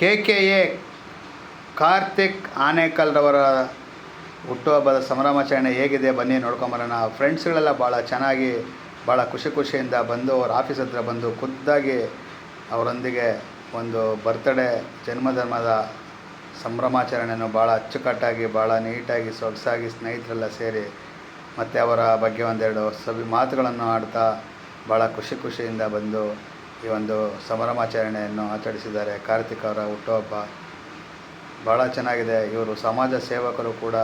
KKA Karthik ಆನೇಕಲ್ರವರ ಹುಟ್ಟುಹಬ್ಬದ ಸಂಭ್ರಮಾಚರಣೆ ಹೇಗಿದೆ ಬನ್ನಿ ನೋಡ್ಕೊಂಬರೋಣ. ಫ್ರೆಂಡ್ಸ್ಗಳೆಲ್ಲ ಭಾಳ ಚೆನ್ನಾಗಿ ಭಾಳ ಖುಷಿಯಿಂದ ಬಂದು ಅವ್ರ ಆಫೀಸ್ ಹತ್ರ ಬಂದು ಖುದ್ದಾಗಿ ಅವರೊಂದಿಗೆ ಒಂದು ಬರ್ತ್ಡೇ ಜನ್ಮದಿನದ ಸಂಭ್ರಮಾಚರಣೆಯನ್ನು ಭಾಳ ಅಚ್ಚುಕಟ್ಟಾಗಿ ಭಾಳ ನೀಟಾಗಿ ಸೊಗಸಾಗಿ ಸ್ನೇಹಿತರೆಲ್ಲ ಸೇರಿ ಮತ್ತು ಅವರ ಬಗ್ಗೆ ಒಂದೆರಡು ಮಾತುಗಳನ್ನು ಆಡ್ತಾ ಭಾಳ ಖುಷಿಯಿಂದ ಬಂದು ಈ ಒಂದು ಸಂಭ್ರಮಾಚರಣೆಯನ್ನು ಆಚರಿಸಿದ್ದಾರೆ. ಕಾರ್ತಿಕ್ ಅವರ ಹುಟ್ಟುಹಬ್ಬ ಭಾಳ ಚೆನ್ನಾಗಿದೆ. ಇವರು ಸಮಾಜ ಸೇವಕರು ಕೂಡ,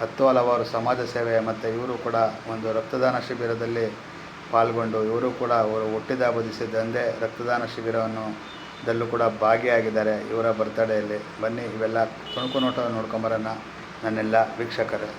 ಹಲವಾರು ಸಮಾಜ ಸೇವೆ ಮತ್ತು ಇವರು ಕೂಡ ಒಂದು ರಕ್ತದಾನ ಶಿಬಿರದಲ್ಲಿ ಪಾಲ್ಗೊಂಡು ಇವರು ಕೂಡ ಅವರು ಹುಟ್ಟಿದ ಹಬ್ಬದಿಸಿದಂದೇ ರಕ್ತದಾನ ಶಿಬಿರದಲ್ಲೂ ಕೂಡ ಭಾಗಿಯಾಗಿದ್ದಾರೆ ಇವರ ಬರ್ತ್ಡೇಯಲ್ಲಿ. ಬನ್ನಿ ಇವೆಲ್ಲ ತುಣುಕು ನೋಟ ನೋಡ್ಕೊಂಬರೋಣ ನನ್ನೆಲ್ಲ ವೀಕ್ಷಕರೇ.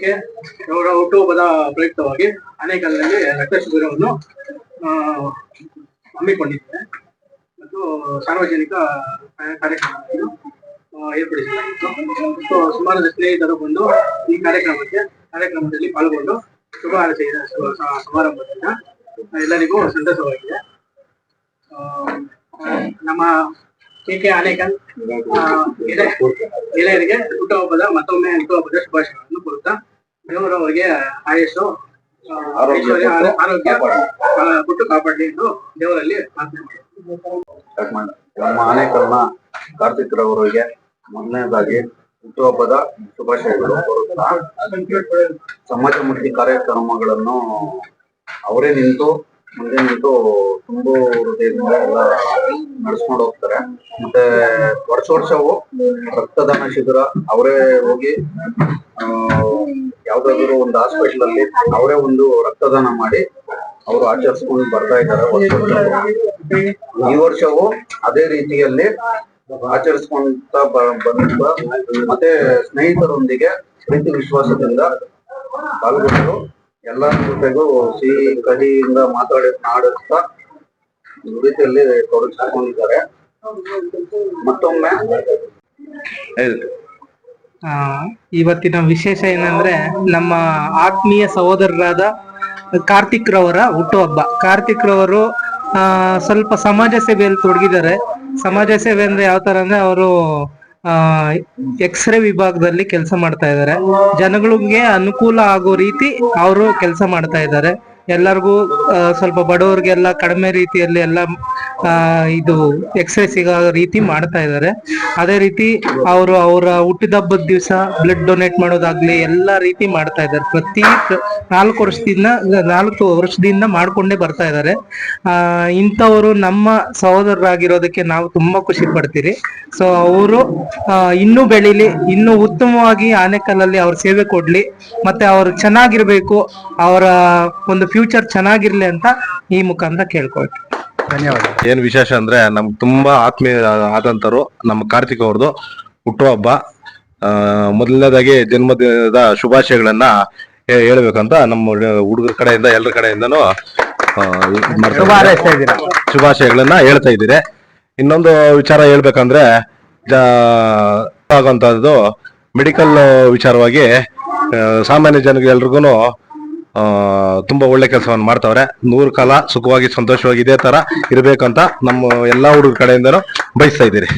ಕೆ ಅವರ ಹುಟ್ಟುಹಬ್ಬದ ಪ್ರಯುಕ್ತವಾಗಿ ಆನೇಕಲ್ನಲ್ಲಿ ರಕ್ತ ಶಿಬಿರವನ್ನು ಹಮ್ಮಿಕೊಂಡಿದ್ದಾರೆ ಮತ್ತು ಸಾರ್ವಜನಿಕ ಕಾರ್ಯಕ್ರಮವನ್ನು ಏರ್ಪಡಿಸಲಾಗಿತ್ತು. ಸುಮಾರು ಸ್ನೇಹಿತರು ಬಂದು ಈ ಕಾರ್ಯಕ್ರಮದಲ್ಲಿ ಪಾಲ್ಗೊಂಡು ಶುಭ ಹಾರೈಸಿದ ಸಮಾರಂಭದಿಂದ ಎಲ್ಲರಿಗೂ ಸಂತಸವಾಗಿದೆ. ನಮ್ಮ ಕೆ ಆನೇಕಲ್ ಗೆಳೆಯರಿಗೆ ಮತ್ತೊಮ್ಮೆ ಹುಟ್ಟುಹಬ್ಬದ ಶುಭಾಶಯಗಳನ್ನು ಕೋರುತ್ತಾ ದೇವರವರಿಗೆ ಆಯುಷು ಆರೋಗ್ಯ ಕೊಟ್ಟು ಕಾಪಾಡಲಿ ಎಂದು ದೇವರಲ್ಲಿ ಪ್ರಾರ್ಥನೆ ಮಾಡಿ. ನಮ್ಮ ಆನೇಕಲ್ನ ಕಾರ್ತಿಕ್ ರವರಿಗೆ ಮೊದಲನೇದಾಗಿ ಹುಟ್ಟುಹಬ್ಬದ ಶುಭಾಶಯಗಳು ಕೋರುತ್ತಾ ಸಮಾಜಮುಖಿ ಕಾರ್ಯಕ್ರಮಗಳನ್ನು ಅವರೇ ಮುಂದೆ ನಿಂತು ತುಂಬಾ ಹೃದಯದಿಂದ ಎಲ್ಲ ನಡೆಸ್ಕೊಂಡು ಹೋಗ್ತಾರೆ. ಮತ್ತೆ ವರ್ಷವೂ ರಕ್ತದಾನ ಶಿಬಿರ ಅವರೇ ಹೋಗಿ ಯಾವ್ದಾದ್ರು ಒಂದು ಹಾಸ್ಪಿಟಲ್ ಅಲ್ಲಿ ಅವರೇ ಒಂದು ರಕ್ತದಾನ ಮಾಡಿ ಅವರು ಆಚರಿಸ್ಕೊಂಡು ಬರ್ತಾ ಇದ್ದಾರೆ. ಈ ವರ್ಷವೂ ಅದೇ ರೀತಿಯಲ್ಲಿ ಆಚರಿಸ್ಕೊಂತ ಬಂದ ಮತ್ತೆ ಸ್ನೇಹಿತರೊಂದಿಗೆ ಪ್ರೀತಿ ವಿಶ್ವಾಸದಿಂದ ಪಾಲ್ಗೊಂಡು ಎಲ್ಲರ ಜೊತೆಗೂ ಸಿಹಿ ಕಹಿಯಿಂದ ನಾಡುತ್ತಾ ರೀತಿಯಲ್ಲಿ ತೊಡಗಿಸಿಕೊಂಡಿದ್ದಾರೆ. ಮತ್ತೊಮ್ಮೆ ಇವತ್ತಿನ ವಿಶೇಷ ಏನಂದ್ರೆ ನಮ್ಮ ಆತ್ಮೀಯ ಸಹೋದರರಾದ ಕಾರ್ತಿಕ್ ರವರ ಹುಟ್ಟುಹಬ್ಬ. ಕಾರ್ತಿಕ್ ರವರು ಸ್ವಲ್ಪ ಸಮಾಜ ಸೇವೆಯಲ್ಲಿ ತೊಡಗಿದ್ದಾರೆ. ಸಮಾಜ ಸೇವೆ ಅಂದ್ರೆ ಯಾವ ತರ ಅಂದ್ರೆ ಅವರು ಎಕ್ಸ್ರೇ ವಿಭಾಗದಲ್ಲಿ ಕೆಲಸ ಮಾಡ್ತಾ ಇದ್ದಾರೆ. ಜನಗಳಿಗೆ ಅನುಕೂಲ ಆಗೋ ರೀತಿ ಅವರು ಕೆಲಸ ಮಾಡ್ತಾ ಇದ್ದಾರೆ. ಎಲ್ಲರಿಗೂ ಸ್ವಲ್ಪ ಬಡವರಿಗೆಲ್ಲ ಕಡಿಮೆ ರೀತಿಯಲ್ಲಿ ಎಲ್ಲ ಇದು ಎಕ್ಸ್ರೇ ಸಿಗೋ ರೀತಿ ಮಾಡ್ತಾ ಇದ್ದಾರೆ. ಅದೇ ರೀತಿ ಅವರ ಹುಟ್ಟಿದಬ್ಬದ ದಿವಸ ಬ್ಲಡ್ ಡೊನೇಟ್ ಮಾಡೋದಾಗ್ಲಿ ಎಲ್ಲ ರೀತಿ ಮಾಡ್ತಾ ಇದ್ದಾರೆ. ಪ್ರತಿ 4 ವರ್ಷದಿಂದ ಮಾಡ್ಕೊಂಡೇ ಬರ್ತಾ ಇದ್ದಾರೆ. ಇಂಥವರು ನಮ್ಮ ಸಹೋದರರಾಗಿರೋದಕ್ಕೆ ನಾವು ತುಂಬಾ ಖುಷಿ ಪಡ್ತೀರಿ. ಸೊ ಅವರು ಇನ್ನೂ ಬೆಳಿಲಿ, ಇನ್ನೂ ಉತ್ತಮವಾಗಿ ಆನೇಕಲ್ಲಲ್ಲಿ ಅವ್ರ ಸೇವೆ ಕೊಡ್ಲಿ, ಮತ್ತೆ ಅವ್ರು ಚೆನ್ನಾಗಿರ್ಬೇಕು, ಅವರ ಒಂದು ಫ್ಯೂಚರ್ ಚೆನ್ನಾಗಿರ್ಲಿ ಅಂತ ಈ ಮುಖಾಂತರ ಕೇಳ್ಕೊಳ್ತೀವಿ. ಧನ್ಯವಾದ. ಏನ್ ವಿಶೇಷ ಅಂದ್ರೆ ನಮ್ಗೆ ತುಂಬಾ ಆತ್ಮೀಯ ಆದಂತರು ನಮ್ಮ ಕಾರ್ತಿಕ್ ಅವ್ರದ್ದು ಹುಟ್ಟುಹಬ್ಬ. ಮೊದಲನೇದಾಗಿ ಜನ್ಮದಿನದ ಶುಭಾಶಯಗಳನ್ನ ಹೇಳ್ಬೇಕಂತ ನಮ್ಮ ಹುಡುಗರ ಕಡೆಯಿಂದ ಎಲ್ಲರ ಕಡೆಯಿಂದನೂ ಶುಭಾಶಯಗಳನ್ನ ಹೇಳ್ತಾ ಇದ್ದೀರಿ. ಇನ್ನೊಂದು ವಿಚಾರ ಹೇಳ್ಬೇಕಂದ್ರೆ ಆಗುವಂತದ್ದು ಮೆಡಿಕಲ್ ವಿಚಾರವಾಗಿ ಸಾಮಾನ್ಯ ಜನರಿಗೆ ಎಲ್ರಿಗೂ ತುಂಬಾ ಒಳ್ಳೆ ಕೆಲಸವನ್ನು ಮಾಡ್ತಾವ್ರೆ. 100 ಕಾಲ ಸುಖವಾಗಿ ಸಂತೋಷವಾಗಿ ಇದೇ ತರ ಇರ್ಬೇಕಂತ ನಮ್ಮ ಎಲ್ಲಾ ಹುಡುಗರ ಕಡೆಯಿಂದನೂ ಬಯಸ್ತಾ ಇದ್ದೀರಿ.